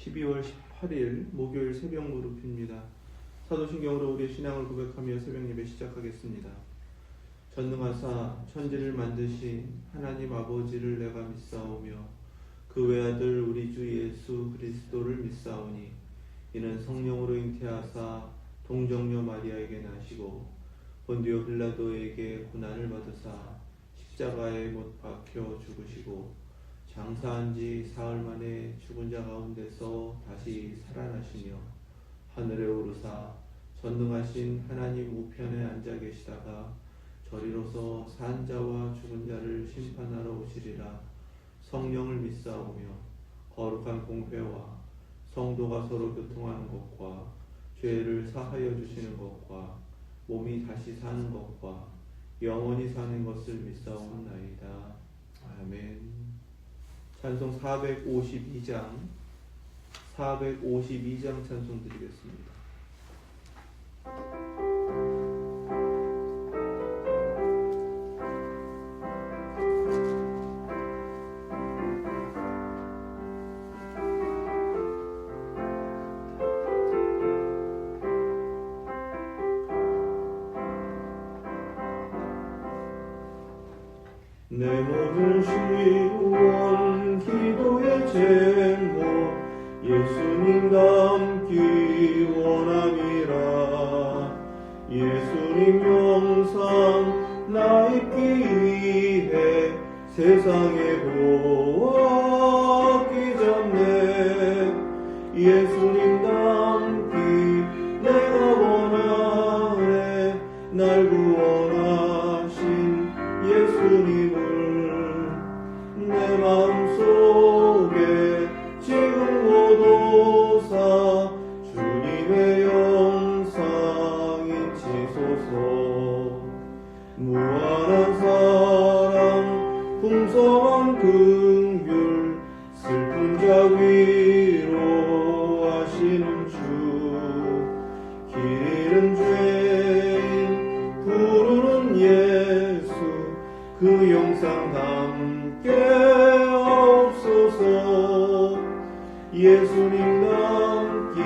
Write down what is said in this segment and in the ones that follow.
12월 18일 목요일 새벽 무릎입니다. 사도신경으로 우리의 신앙을 고백하며 새벽 예배 시작하겠습니다. 전능하사 천지를 만드신 하나님 아버지를 내가 믿사오며 그 외아들 우리 주 예수 그리스도를 믿사오니 이는 성령으로 잉태하사 동정녀 마리아에게 나시고 본디오 빌라도에게 고난을 받으사 십자가에 못 박혀 죽으시고 장사한 지 사흘 만에 죽은 자 가운데서 다시 살아나시며 하늘에 오르사 전능하신 하나님 우편에 앉아 계시다가 저리로서 산 자와 죽은 자를 심판하러 오시리라. 성령을 믿사오며 거룩한 공회와 성도가 서로 교통하는 것과 죄를 사하여 주시는 것과 몸이 다시 사는 것과 영원히 사는 것을 믿사옵나이다. 아멘. 찬송 452장 찬송 드리겠습니다. 내 모든 시원 기도의 제목 예수님 닮기 원함이라. 예수님 영상 나 입기 위해 세상에 보았기 전에 예수님 닮기 내가 원하네. 날 구원하신 예수님을 내 마음속에 지금 모도사 주님의 영상 인치소서. 무한한 사랑 풍성한 긍휼 슬픈 자 위로하시는 주. 길 잃은 죄인 부르는 예수 그 영상 담게 하옵소서. 예수님 닮기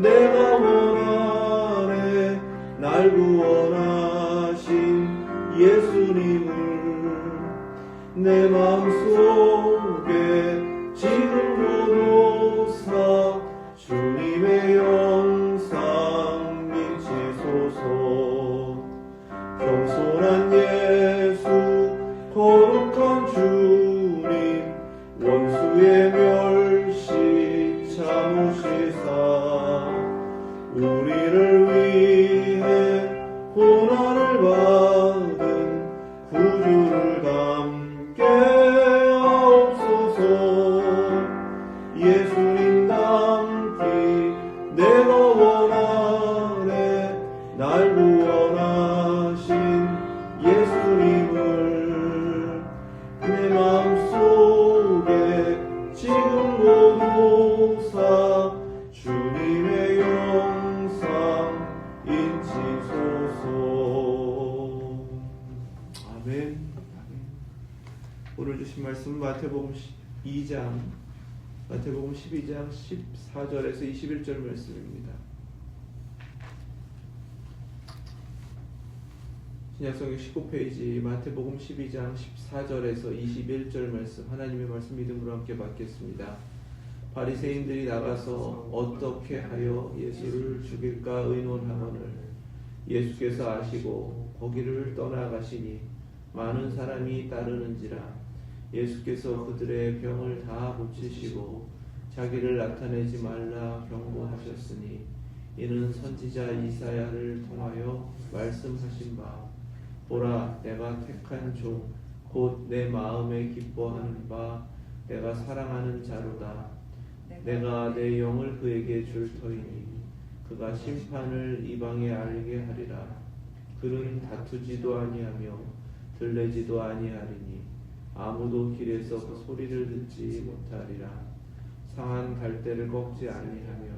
내가 원하네. 날 구원하신 예수님을 내 마음속에 지금 모도사 주님의 영상 인치소서. 겸손한 예수 거룩한 주님 원수의 멸시 참으시사 우리를 위해 고난을 받은 구주를 담게 하옵소서. 예수님 닮기 내가 원하네. 날 구원하신 예수님을 내 마음속에 지금 모도사 주님의 영상 인치소서. 아멘. 오늘 주신 말씀 마태복음 12장 14절에서 21절 말씀입니다. 신약성경 19페이지 마태복음 12장 14절에서 21절 말씀, 하나님의 말씀 믿음으로 함께 받겠습니다. 바리새인들이 나가서 어떻게 하여 예수를 죽일까 의논하거늘 예수께서 아시고 거기를 떠나가시니 많은 사람이 따르는지라. 예수께서 그들의 병을 다 고치시고 자기를 나타내지 말라 경고하셨으니 이는 선지자 이사야를 통하여 말씀하신 바 보라 내가 택한 종 곧 내 마음에 기뻐하는 바 내가 사랑하는 자로다. 내가 내 영을 그에게 줄 터이니 그가 심판을 이방에 알게 하리라. 그는 다투지도 아니하며 들레지도 아니하리니 아무도 길에서 그 소리를 듣지 못하리라. 상한 갈대를 꺾지 아니하며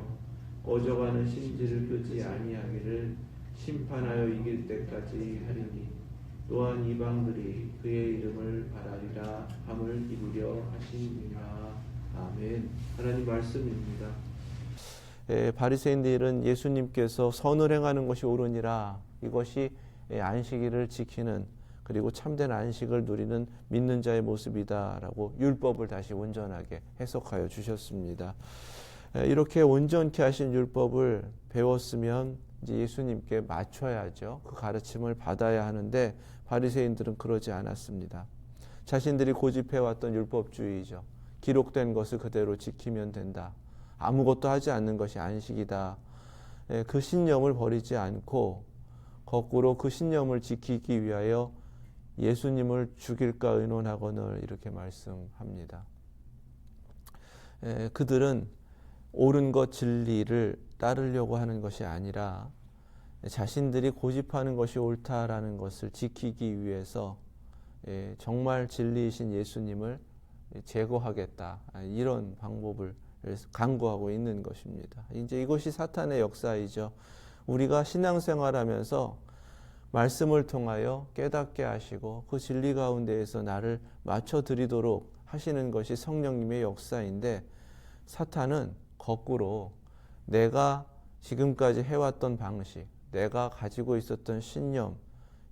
꺼져가는 심지를 끄지 아니하기를 심판하여 이길 때까지 하리니 또한 이방들이 그의 이름을 바라리라 함을 이루려 하시니라. 아멘. 하나님 말씀입니다. 바리새인들은 예수님께서 선을 행하는 것이 옳으니라, 이것이 안식일을 지키는, 그리고 참된 안식을 누리는 믿는 자의 모습이다라고 율법을 다시 온전하게 해석하여 주셨습니다. 이렇게 온전케 하신 율법을 배웠으면 이제 예수님께 맞춰야죠. 그 가르침을 받아야 하는데 바리새인들은 그러지 않았습니다. 자신들이 고집해왔던 율법주의죠. 기록된 것을 그대로 지키면 된다. 아무것도 하지 않는 것이 안식이다. 그 신념을 버리지 않고 거꾸로 그 신념을 지키기 위하여 예수님을 죽일까 의논하거늘 이렇게 말씀합니다. 그들은 옳은 것 진리를 따르려고 하는 것이 아니라 자신들이 고집하는 것이 옳다라는 것을 지키기 위해서 정말 진리이신 예수님을 제거하겠다, 이런 방법을 강구하고 있는 것입니다. 이제 이것이 사탄의 역사이죠. 우리가 신앙생활하면서 말씀을 통하여 깨닫게 하시고 그 진리 가운데에서 나를 맞춰드리도록 하시는 것이 성령님의 역사인데, 사탄은 거꾸로 내가 지금까지 해왔던 방식, 내가 가지고 있었던 신념,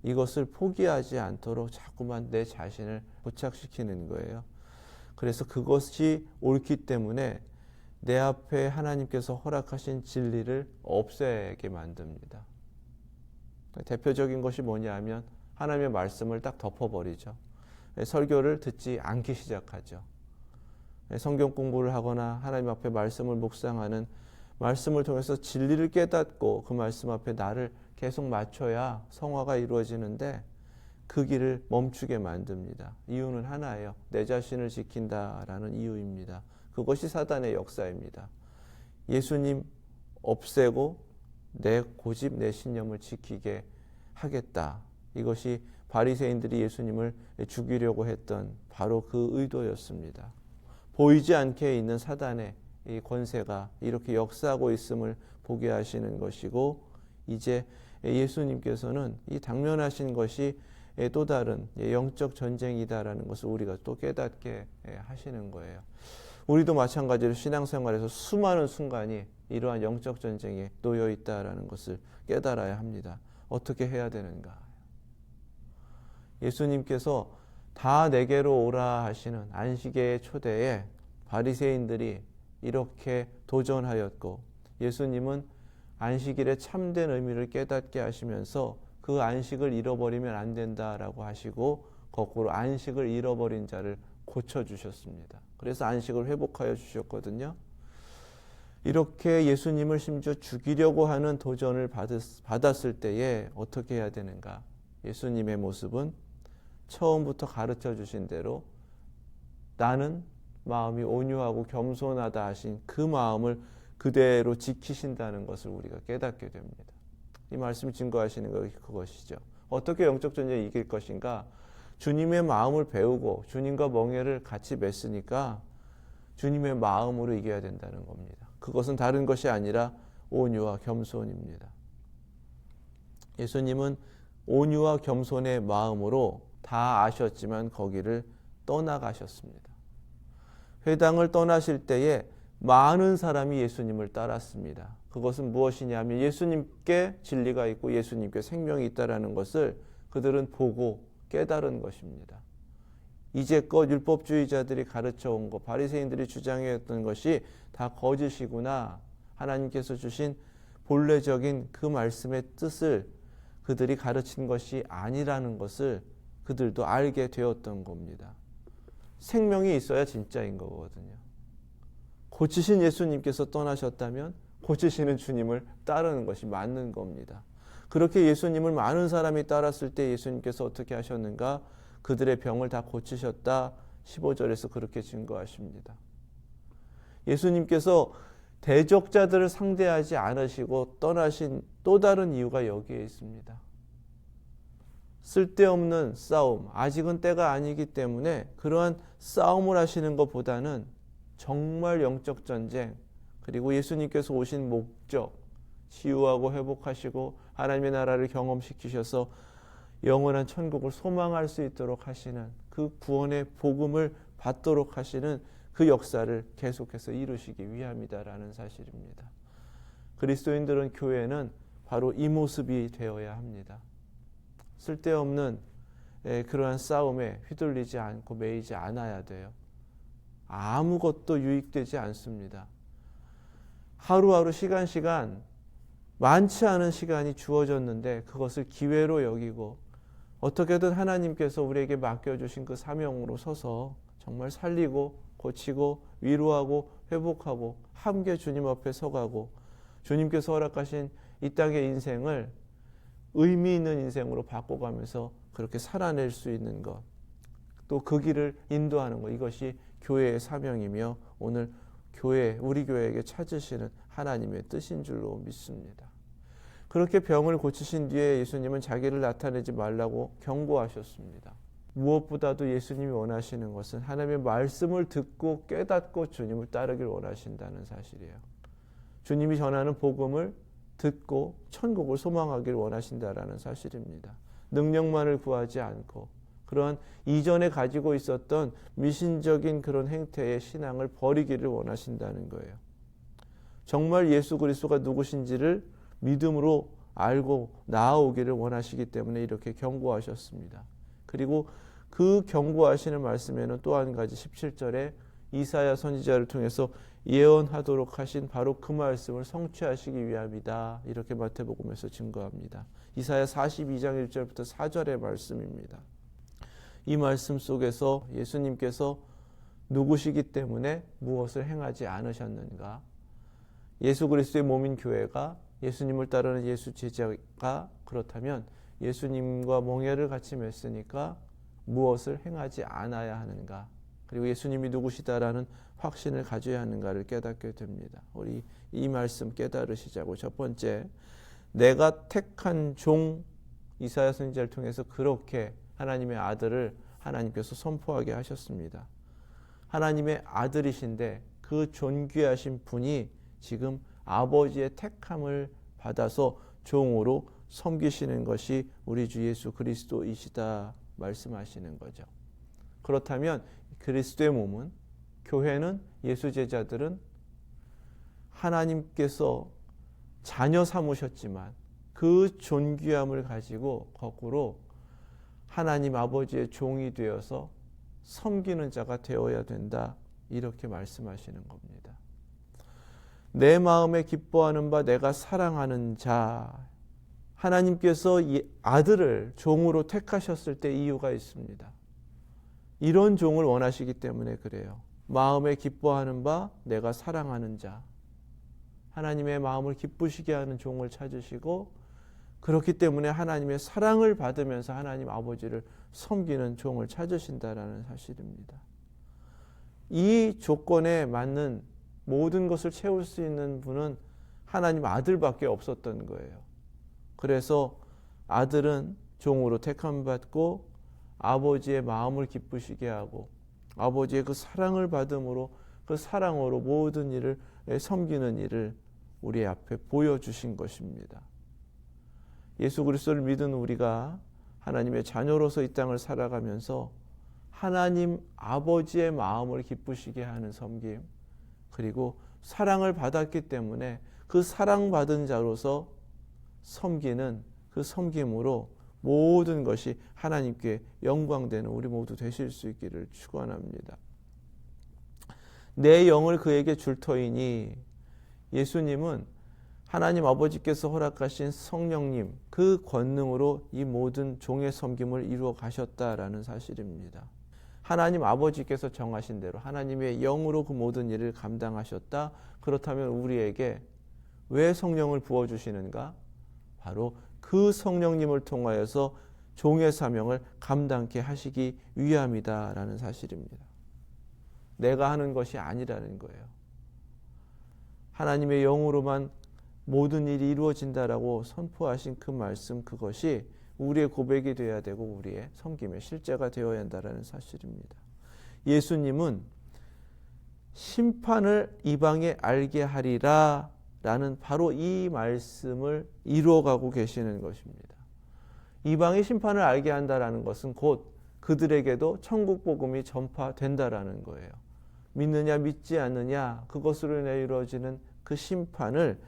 이것을 포기하지 않도록 자꾸만 내 자신을 고착시키는 거예요. 그래서 그것이 옳기 때문에 내 앞에 하나님께서 허락하신 진리를 없애게 만듭니다. 대표적인 것이 뭐냐 하면 하나님의 말씀을 딱 덮어버리죠. 설교를 듣지 않기 시작하죠. 성경 공부를 하거나 하나님 앞에 말씀을 묵상하는, 말씀을 통해서 진리를 깨닫고 그 말씀 앞에 나를 계속 맞춰야 성화가 이루어지는데 그 길을 멈추게 만듭니다. 이유는 하나예요. 내 자신을 지킨다라는 이유입니다. 그것이 사단의 역사입니다. 예수님 없애고 내 고집, 내 신념을 지키게 하겠다. 이것이 바리새인들이 예수님을 죽이려고 했던 바로 그 의도였습니다. 보이지 않게 있는 사단의 이 권세가 이렇게 역사하고 있음을 보게 하시는 것이고, 이제 예수님께서는 이 당면하신 것이 또 다른 영적 전쟁이다라는 것을 우리가 또 깨닫게 하시는 거예요. 우리도 마찬가지로 신앙생활에서 수많은 순간이 이러한 영적 전쟁에 놓여 있다라는 것을 깨달아야 합니다. 어떻게 해야 되는가? 예수님께서 다 내게로 오라 하시는 안식의 초대에 바리새인들이 이렇게 도전하였고, 예수님은 안식일의 참된 의미를 깨닫게 하시면서 그 안식을 잃어버리면 안 된다라고 하시고, 거꾸로 안식을 잃어버린 자를 고쳐주셨습니다. 그래서 안식을 회복하여 주셨거든요. 이렇게 예수님을 심지어 죽이려고 하는 도전을 받았을 때에 어떻게 해야 되는가? 예수님의 모습은 처음부터 가르쳐 주신 대로 나는 마음이 온유하고 겸손하다 하신 그 마음을 그대로 지키신다는 것을 우리가 깨닫게 됩니다. 이 말씀이 증거하시는 것이 그것이죠. 어떻게 영적 전쟁을 이길 것인가? 주님의 마음을 배우고 주님과 멍에를 같이 맺으니까 주님의 마음으로 이겨야 된다는 겁니다. 그것은 다른 것이 아니라 온유와 겸손입니다. 예수님은 온유와 겸손의 마음으로 다 아셨지만 거기를 떠나가셨습니다. 회당을 떠나실 때에 많은 사람이 예수님을 따랐습니다. 그것은 무엇이냐면 예수님께 진리가 있고 예수님께 생명이 있다는 것을 그들은 보고 깨달은 것입니다. 이제껏 율법주의자들이 가르쳐온 것, 바리새인들이 주장해왔던 것이 다 거짓이구나. 하나님께서 주신 본래적인 그 말씀의 뜻을 그들이 가르친 것이 아니라는 것을 그들도 알게 되었던 겁니다. 생명이 있어야 진짜인 거거든요. 고치신 예수님께서 떠나셨다면 고치시는 주님을 따르는 것이 맞는 겁니다. 그렇게 예수님을 많은 사람이 따랐을 때 예수님께서 어떻게 하셨는가? 그들의 병을 다 고치셨다. 15절에서 그렇게 증거하십니다. 예수님께서 대적자들을 상대하지 않으시고 떠나신 또 다른 이유가 여기에 있습니다. 쓸데없는 싸움, 아직은 때가 아니기 때문에 그러한 싸움을 하시는 것보다는 정말 영적 전쟁, 그리고 예수님께서 오신 목적, 치유하고 회복하시고 하나님의 나라를 경험시키셔서 영원한 천국을 소망할 수 있도록 하시는 그 구원의 복음을 받도록 하시는 그 역사를 계속해서 이루시기 위함이다라는 사실입니다. 그리스도인들은 교회는 바로 이 모습이 되어야 합니다. 쓸데없는 그러한 싸움에 휘둘리지 않고 매이지 않아야 돼요. 아무것도 유익되지 않습니다. 하루하루 시간 많지 않은 시간이 주어졌는데 그것을 기회로 여기고 어떻게든 하나님께서 우리에게 맡겨주신 그 사명으로 서서 정말 살리고 고치고 위로하고 회복하고 함께 주님 앞에 서가고 주님께서 허락하신 이 땅의 인생을 의미 있는 인생으로 바꿔가면서 그렇게 살아낼 수 있는 것, 또 그 길을 인도하는 것, 이것이 교회의 사명이며 오늘 우리 교회에게 찾으시는 하나님의 뜻인 줄로 믿습니다. 그렇게 병을 고치신 뒤에 예수님은 자기를 나타내지 말라고 경고하셨습니다. 무엇보다도 예수님이 원하시는 것은 하나님의 말씀을 듣고 깨닫고 주님을 따르길 원하신다는 사실이에요. 주님이 전하는 복음을 듣고 천국을 소망하길 원하신다라는 사실입니다. 능력만을 구하지 않고 그런 이전에 가지고 있었던 미신적인 그런 행태의 신앙을 버리기를 원하신다는 거예요. 정말 예수 그리스도가 누구신지를 믿음으로 알고 나아오기를 원하시기 때문에 이렇게 경고하셨습니다. 그리고 그 경고하시는 말씀에는 또 한 가지 17절에 이사야 선지자를 통해서 예언하도록 하신 바로 그 말씀을 성취하시기 위함이다. 이렇게 마태복음에서 증거합니다. 이사야 42장 1절부터 4절의 말씀입니다. 이 말씀 속에서 예수님께서 누구시기 때문에 무엇을 행하지 않으셨는가? 예수 그리스도의 몸인 교회가 예수님을 따르는 예수 제자가 그렇다면 예수님과 몽회를 같이 맺으니까 무엇을 행하지 않아야 하는가? 그리고 예수님이 누구시다라는 확신을 가져야 하는가를 깨닫게 됩니다. 우리 이 말씀 깨달으시자고. 첫 번째, 내가 택한 종 이사야 선지자를 통해서 그렇게 하나님의 아들을 하나님께서 선포하게 하셨습니다. 하나님의 아들이신데 그 존귀하신 분이 지금 아버지의 택함을 받아서 종으로 섬기시는 것이 우리 주 예수 그리스도이시다 말씀하시는 거죠. 그렇다면 그리스도의 몸은, 교회는, 예수 제자들은 하나님께서 자녀 삼으셨지만 그 존귀함을 가지고 거꾸로 하나님 아버지의 종이 되어서 섬기는 자가 되어야 된다. 이렇게 말씀하시는 겁니다. 내 마음에 기뻐하는 바 내가 사랑하는 자. 하나님께서 이 아들을 종으로 택하셨을 때 이유가 있습니다. 이런 종을 원하시기 때문에 그래요. 마음에 기뻐하는 바 내가 사랑하는 자. 하나님의 마음을 기쁘시게 하는 종을 찾으시고 그렇기 때문에 하나님의 사랑을 받으면서 하나님 아버지를 섬기는 종을 찾으신다라는 사실입니다. 이 조건에 맞는 모든 것을 채울 수 있는 분은 하나님 아들밖에 없었던 거예요. 그래서 아들은 종으로 택함받고 아버지의 마음을 기쁘시게 하고 아버지의 그 사랑을 받음으로 그 사랑으로 모든 일을 섬기는 일을 우리 앞에 보여주신 것입니다. 예수 그리스도를 믿은 우리가 하나님의 자녀로서 이 땅을 살아가면서 하나님 아버지의 마음을 기쁘시게 하는 섬김, 그리고 사랑을 받았기 때문에 그 사랑받은 자로서 섬기는 그 섬김으로 모든 것이 하나님께 영광되는 우리 모두 되실 수 있기를 축원합니다. 내 영을 그에게 줄 터이니, 예수님은 하나님 아버지께서 허락하신 성령님 그 권능으로 이 모든 종의 섬김을 이루어 가셨다라는 사실입니다. 하나님 아버지께서 정하신 대로 하나님의 영으로 그 모든 일을 감당하셨다. 그렇다면 우리에게 왜 성령을 부어주시는가? 바로 그 성령님을 통하여서 종의 사명을 감당케 하시기 위함이다라는 사실입니다. 내가 하는 것이 아니라는 거예요. 하나님의 영으로만 모든 일이 이루어진다라고 선포하신 그 말씀, 그것이 우리의 고백이 되어야 되고 우리의 섬김의 실제가 되어야 한다는 사실입니다. 예수님은 심판을 이방에 알게 하리라 라는 바로 이 말씀을 이루어가고 계시는 것입니다. 이방의 심판을 알게 한다라는 것은 곧 그들에게도 천국 복음이 전파된다라는 거예요. 믿느냐 믿지 않느냐 그것으로 인해 이루어지는 그 심판을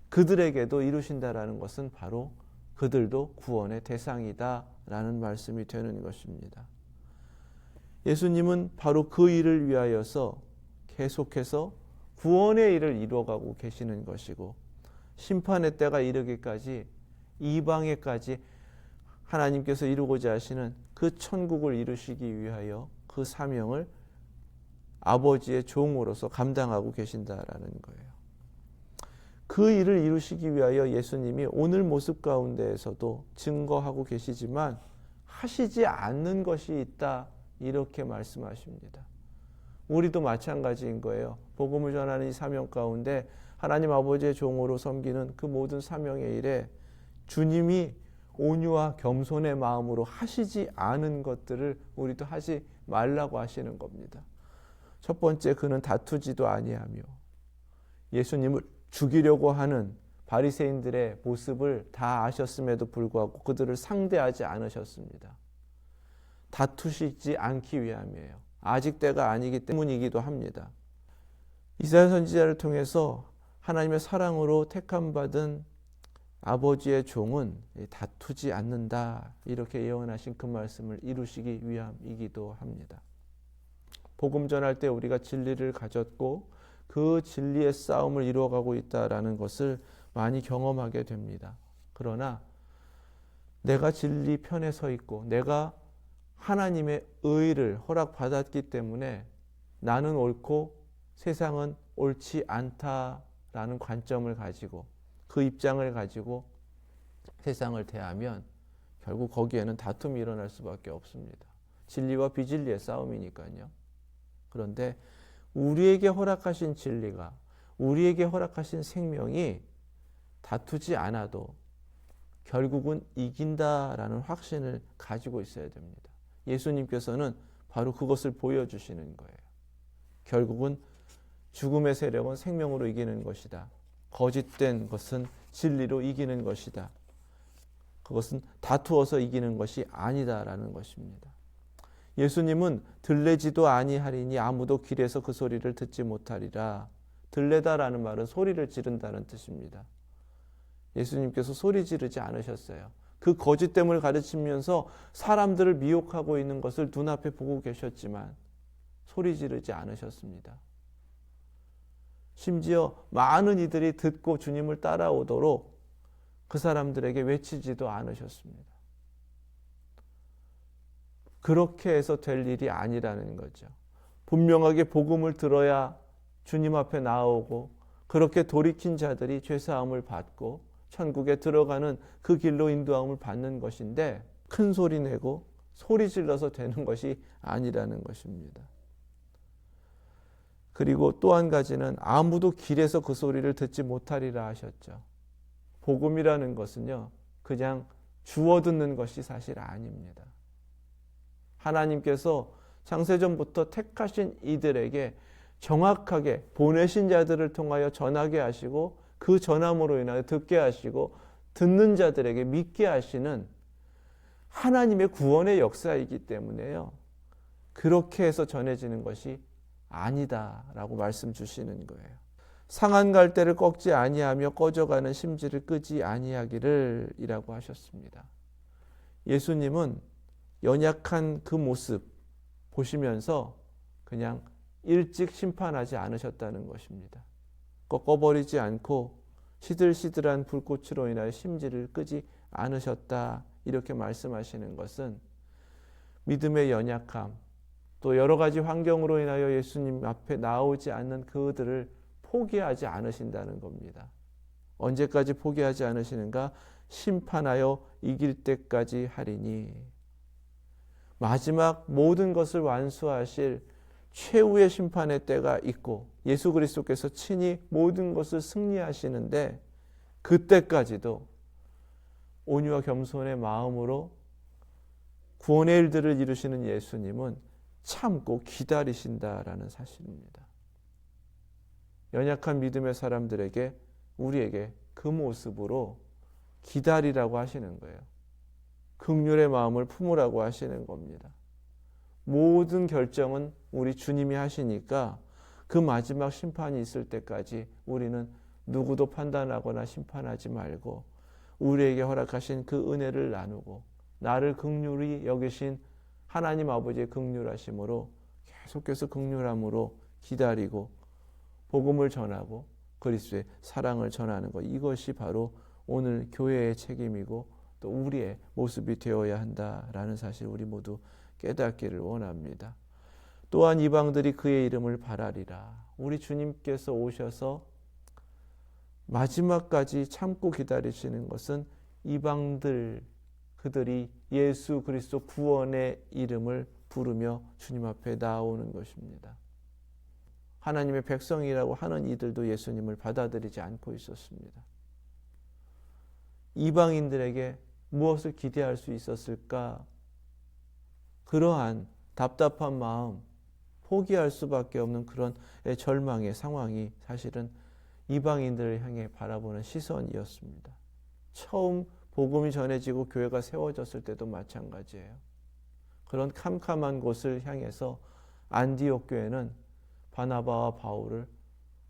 그들에게도 이루신다라는 것은 바로 그들도 구원의 대상이다라는 말씀이 되는 것입니다. 예수님은 바로 그 일을 위하여서 계속해서 구원의 일을 이루어가고 계시는 것이고 심판의 때가 이르기까지 이방에까지 하나님께서 이루고자 하시는 그 천국을 이루시기 위하여 그 사명을 아버지의 종으로서 감당하고 계신다라는 거예요. 그 일을 이루시기 위하여 예수님이 오늘 모습 가운데에서도 증거하고 계시지만 하시지 않는 것이 있다 이렇게 말씀하십니다. 우리도 마찬가지인 거예요. 복음을 전하는 이 사명 가운데 하나님 아버지의 종으로 섬기는 그 모든 사명의 일에 주님이 온유와 겸손의 마음으로 하시지 않은 것들을 우리도 하지 말라고 하시는 겁니다. 첫 번째, 그는 다투지도 아니하며 예수님을 죽이려고 하는 바리새인들의 모습을 다 아셨음에도 불구하고 그들을 상대하지 않으셨습니다. 다투시지 않기 위함이에요. 아직 때가 아니기 때문이기도 합니다. 이사야 선지자를 통해서 하나님의 사랑으로 택함받은 아버지의 종은 다투지 않는다 이렇게 예언하신 그 말씀을 이루시기 위함이기도 합니다. 복음 전할 때 우리가 진리를 가졌고 그 진리의 싸움을 이루어가고 있다라는 것을 많이 경험하게 됩니다. 그러나 내가 진리 편에 서 있고 내가 하나님의 의를 허락받았기 때문에 나는 옳고 세상은 옳지 않다라는 관점을 가지고 그 입장을 가지고 세상을 대하면 결국 거기에는 다툼이 일어날 수밖에 없습니다. 진리와 비진리의 싸움이니까요. 그런데 우리에게 허락하신 진리가, 우리에게 허락하신 생명이 다투지 않아도 결국은 이긴다라는 확신을 가지고 있어야 됩니다. 예수님께서는 바로 그것을 보여주시는 거예요. 결국은 죽음의 세력은 생명으로 이기는 것이다. 거짓된 것은 진리로 이기는 것이다. 그것은 다투어서 이기는 것이 아니다라는 것입니다. 예수님은 들레지도 아니하리니 아무도 길에서 그 소리를 듣지 못하리라. 들레다라는 말은 소리를 지른다는 뜻입니다. 예수님께서 소리 지르지 않으셨어요. 그 거짓됨을 가르치면서 사람들을 미혹하고 있는 것을 눈앞에 보고 계셨지만 소리 지르지 않으셨습니다. 심지어 많은 이들이 듣고 주님을 따라오도록 그 사람들에게 외치지도 않으셨습니다. 그렇게 해서 될 일이 아니라는 거죠. 분명하게 복음을 들어야 주님 앞에 나오고 그렇게 돌이킨 자들이 죄사함을 받고 천국에 들어가는 그 길로 인도함을 받는 것인데 큰 소리 내고 소리 질러서 되는 것이 아니라는 것입니다. 그리고 또 한 가지는 아무도 길에서 그 소리를 듣지 못하리라 하셨죠. 복음이라는 것은요, 그냥 주워 듣는 것이 사실 아닙니다. 하나님께서 창세전부터 택하신 이들에게 정확하게 보내신 자들을 통하여 전하게 하시고 그 전함으로 인하여 듣게 하시고 듣는 자들에게 믿게 하시는 하나님의 구원의 역사이기 때문에요. 그렇게 해서 전해지는 것이 아니다라고 말씀 주시는 거예요. 상한 갈대를 꺾지 아니하며 꺼져가는 심지를 끄지 아니하기를 이라고 하셨습니다. 예수님은 연약한 그 모습 보시면서 그냥 일찍 심판하지 않으셨다는 것입니다. 꺾어버리지 않고 시들시들한 불꽃으로 인하여 심지를 끄지 않으셨다 이렇게 말씀하시는 것은 믿음의 연약함 또 여러 가지 환경으로 인하여 예수님 앞에 나오지 않는 그들을 포기하지 않으신다는 겁니다. 언제까지 포기하지 않으시는가? 심판하여 이길 때까지 하리니. 마지막 모든 것을 완수하실 최후의 심판의 때가 있고 예수 그리스도께서 친히 모든 것을 승리하시는데 그때까지도 온유와 겸손의 마음으로 구원의 일들을 이루시는 예수님은 참고 기다리신다라는 사실입니다. 연약한 믿음의 사람들에게 우리에게 그 모습으로 기다리라고 하시는 거예요. 긍휼의 마음을 품으라고 하시는 겁니다. 모든 결정은 우리 주님이 하시니까 그 마지막 심판이 있을 때까지 우리는 누구도 판단하거나 심판하지 말고 우리에게 허락하신 그 은혜를 나누고 나를 긍휼히 여기신 하나님 아버지의 긍휼하심으로 계속해서 긍휼함으로 기다리고 복음을 전하고 그리스도의 사랑을 전하는 것, 이것이 바로 오늘 교회의 책임이고 또 우리의 모습이 되어야 한다라는 사실 우리 모두 깨닫기를 원합니다. 또한 이방들이 그의 이름을 바라리라. 우리 주님께서 오셔서 마지막까지 참고 기다리시는 것은 이방들, 그들이 예수 그리스도 구원의 이름을 부르며 주님 앞에 나오는 것입니다. 하나님의 백성이라고 하는 이들도 예수님을 받아들이지 않고 있었습니다. 이방인들에게 무엇을 기대할 수 있었을까? 그러한 답답한 마음, 포기할 수밖에 없는 그런 절망의 상황이 사실은 이방인들을 향해 바라보는 시선이었습니다. 처음 복음이 전해지고 교회가 세워졌을 때도 마찬가지예요. 그런 캄캄한 곳을 향해서 안디옥 교회는 바나바와 바울을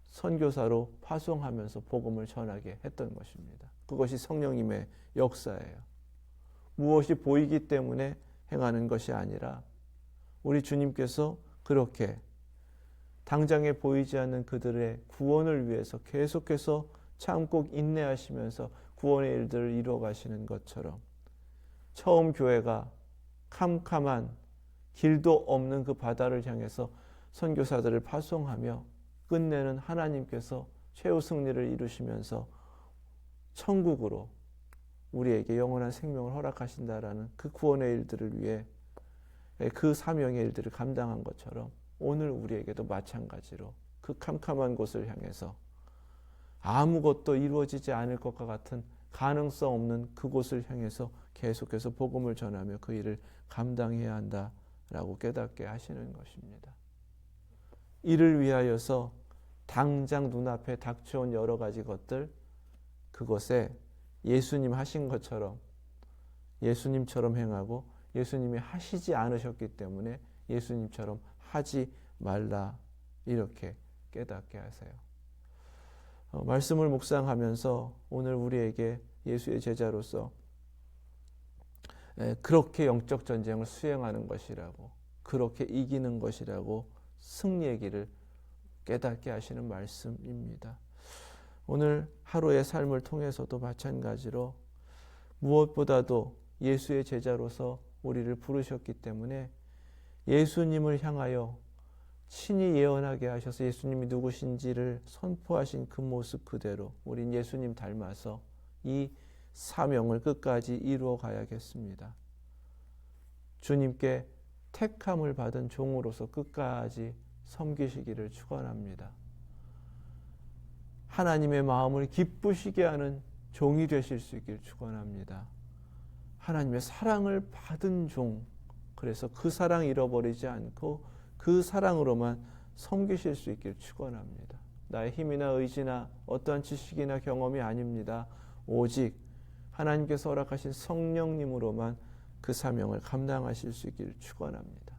선교사로 파송하면서 복음을 전하게 했던 것입니다. 그것이 성령님의 역사예요. 무엇이 보이기 때문에 행하는 것이 아니라 우리 주님께서 그렇게 당장에 보이지 않는 그들의 구원을 위해서 계속해서 참고 인내하시면서 구원의 일들을 이루어 가시는 것처럼 처음 교회가 캄캄한 길도 없는 그 바다를 향해서 선교사들을 파송하며 끝내는 하나님께서 최후 승리를 이루시면서 천국으로 우리에게 영원한 생명을 허락하신다라는 그 구원의 일들을 위해 그 사명의 일들을 감당한 것처럼 오늘 우리에게도 마찬가지로 그 캄캄한 곳을 향해서 아무것도 이루어지지 않을 것과 같은 가능성 없는 그곳을 향해서 계속해서 복음을 전하며 그 일을 감당해야 한다라고 깨닫게 하시는 것입니다. 이를 위하여서 당장 눈앞에 닥쳐온 여러 가지 것들, 그것에 예수님 하신 것처럼 예수님처럼 행하고 예수님이 하시지 않으셨기 때문에 예수님처럼 하지 말라, 이렇게 깨닫게 하세요. 말씀을 묵상하면서 오늘 우리에게 예수의 제자로서 그렇게 영적 전쟁을 수행하는 것이라고, 그렇게 이기는 것이라고 승리의 길을 깨닫게 하시는 말씀입니다. 오늘 하루의 삶을 통해서도 마찬가지로 무엇보다도 예수의 제자로서 우리를 부르셨기 때문에 예수님을 향하여 친히 예언하게 하셔서 예수님이 누구신지를 선포하신 그 모습 그대로 우린 예수님 닮아서 이 사명을 끝까지 이루어 가야겠습니다. 주님께 택함을 받은 종으로서 끝까지 섬기시기를 축원합니다. 하나님의 마음을 기쁘시게 하는 종이 되실 수 있기를 축원합니다. 하나님의 사랑을 받은 종, 그래서 그 사랑 잃어버리지 않고 그 사랑으로만 섬기실 수 있기를 축원합니다. 나의 힘이나 의지나 어떠한 지식이나 경험이 아닙니다. 오직 하나님께서 허락하신 성령님으로만 그 사명을 감당하실 수 있기를 축원합니다.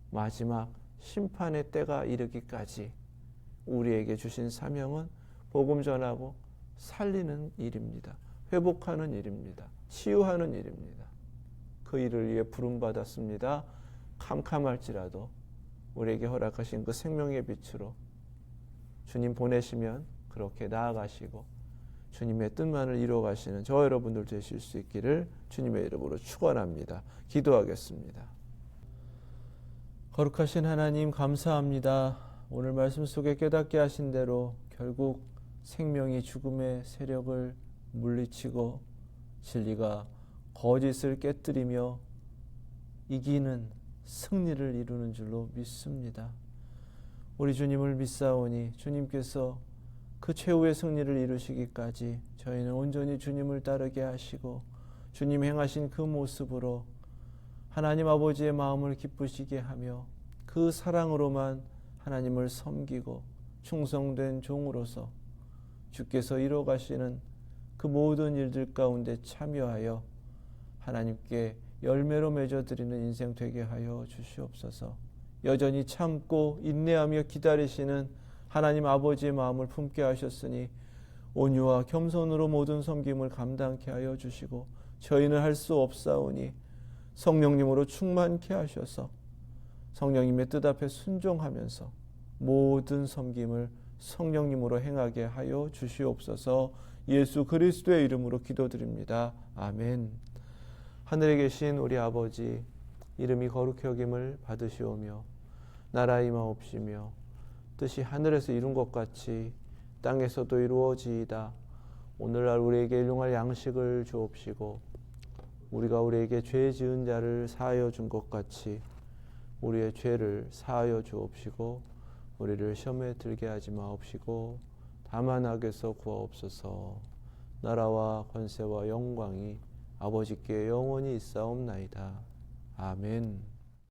마지막 심판의 때가 이르기까지 우리에게 주신 사명은 복음 전하고 살리는 일입니다. 회복하는 일입니다. 치유하는 일입니다. 그 일을 위해 부름받았습니다. 캄캄할지라도 우리에게 허락하신 그 생명의 빛으로 주님 보내시면 그렇게 나아가시고 주님의 뜻만을 이루어가시는 저 여러분들 되실 수 있기를 주님의 이름으로 축원합니다. 기도하겠습니다. 거룩하신 하나님 감사합니다. 오늘 말씀 속에 깨닫게 하신 대로 결국 생명이 죽음의 세력을 물리치고 진리가 거짓을 깨뜨리며 이기는 승리를 이루는 줄로 믿습니다. 우리 주님을 믿사오니 주님께서 그 최후의 승리를 이루시기까지 저희는 온전히 주님을 따르게 하시고 주님 행하신 그 모습으로 하나님 아버지의 마음을 기쁘시게 하며 그 사랑으로만 하나님을 섬기고 충성된 종으로서 주께서 이루어가시는 그 모든 일들 가운데 참여하여 하나님께 열매로 맺어드리는 인생 되게 하여 주시옵소서. 여전히 참고 인내하며 기다리시는 하나님 아버지의 마음을 품게 하셨으니 온유와 겸손으로 모든 섬김을 감당케 하여 주시고 저희는 할 수 없사오니 성령님으로 충만케 하셔서 성령님의 뜻 앞에 순종하면서 모든 섬김을 성령님으로 행하게 하여 주시옵소서. 예수 그리스도의 이름으로 기도드립니다. 아멘. 하늘에 계신 우리 아버지, 이름이 거룩히 여김을 받으시오며 나라의 임하옵시며 뜻이 하늘에서 이룬 것 같이 땅에서도 이루어지이다. 오늘날 우리에게 일용할 양식을 주옵시고 우리가 우리에게 죄 지은 자를 사하여 준 것 같이 우리의 죄를 사하여 주옵시고 우리를 시험에 들게 하지 마옵시고 다만 악에서 구하옵소서. 나라와 권세와 영광이 아버지께 영원히 있사옵나이다. 아멘.